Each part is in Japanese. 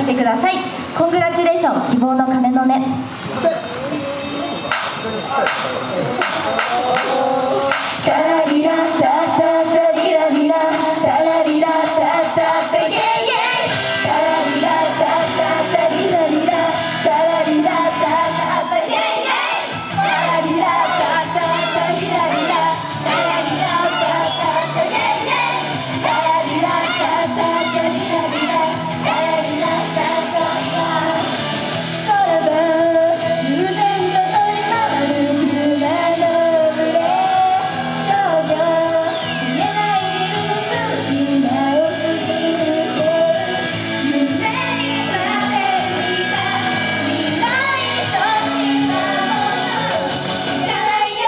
聴いてください。コングラチュレーション、希望の鐘の音。タラリラタタタリラリラタラリラタタタイエイエイ、タラリラタタタリラリラタラリラタタタイエイエイ、タラリラタタタリラリラタラリラタタタイエイエイ、タラリラタタタリラリラタラリラタタタ。空は悠然と飛び回る船の群れ、少女見えない隙間を過ぎ抜け、夢にまで見た未来と島を知らないよ、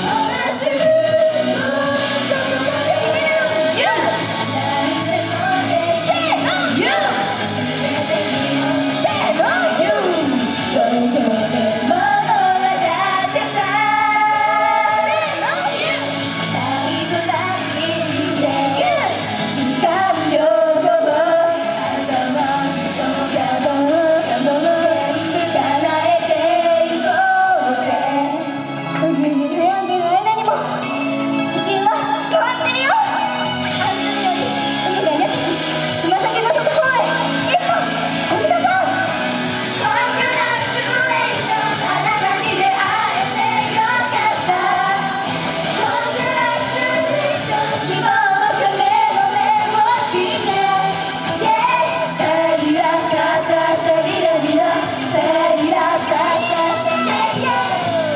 ほらすぐもうそこまで言うなんでもできる You 全てに落ちてろ You どこでもドアだってさタイムマシンで時間旅行朝も一緒の感動全部叶えていこうぜ。うじうじ悩んでる間にも月は変わってるよ。安全より海が優しいつま先のところへ一歩踏み出そう。コングラチュレーション、あなたに出会えてよかった。コングラチュレーション、希望の鐘の音を聞いて、タラリラタタタリラリラタラリラタタタイエイエイ、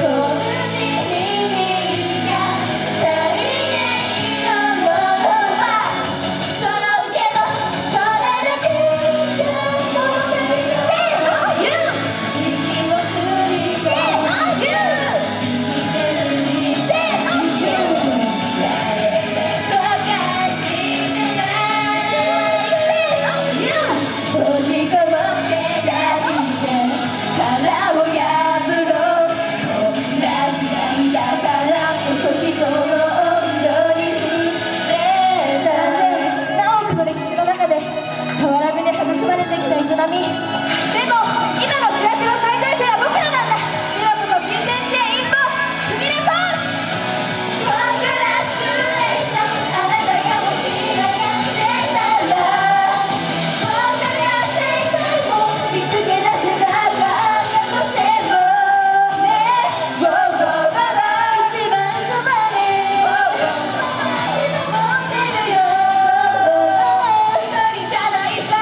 この耳にが足りないのものは揃うけどそれだけじゃ物足りない。息を吸い込む You 生きてる時点 You 誰とかしてない You 閉じこもってたして殻を破ろう、こんな時代だからこそ人の温度に触れた。何億の歴史の中で変わらずに育まれてきた営み、でも今の主役の最前線は僕らなんだ。今こそ新天地へ一歩踏み出そう。コングラチュレーション、あなたがもし悩んでたら本当に正解を見つけ出せたらだとしてもね、一番そばで持ってるよ、一人じゃないさ。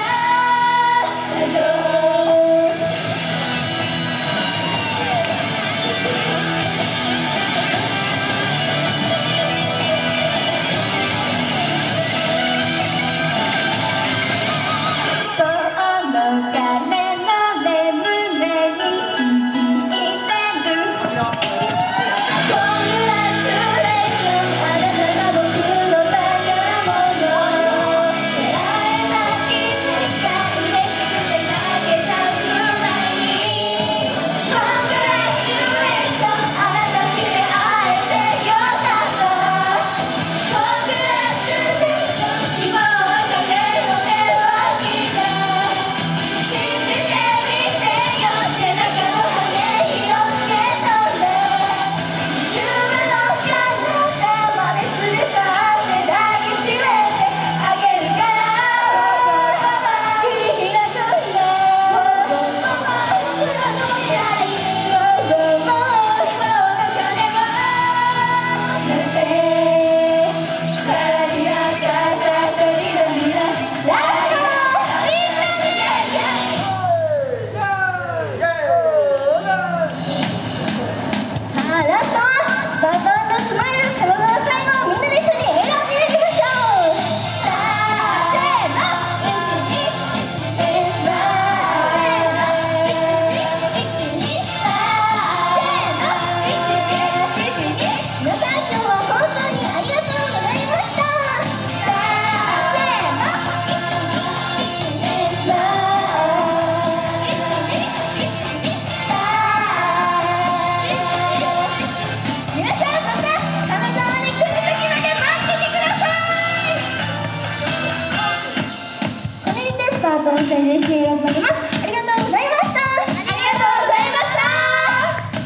嬉しい映像になります。ありがとうございました。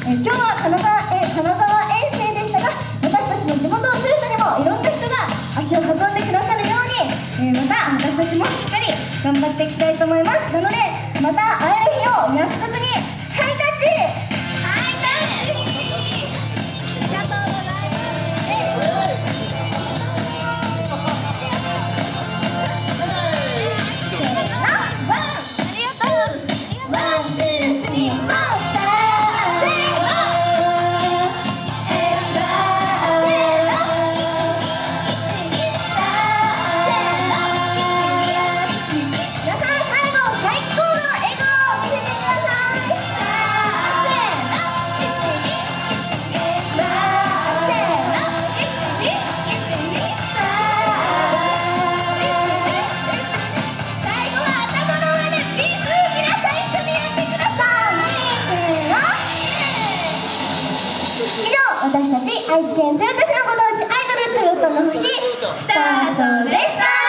今日は金沢遠征でしたが、私たちの地元トヨタにもいろんな人が足を運んでくださるように、また私たちもしっかり頑張っていきたいと思います。なのでまた会える日を約束にハイタッチ。私たち愛知県豊田市のご当地アイドルトヨタの星スタートでした。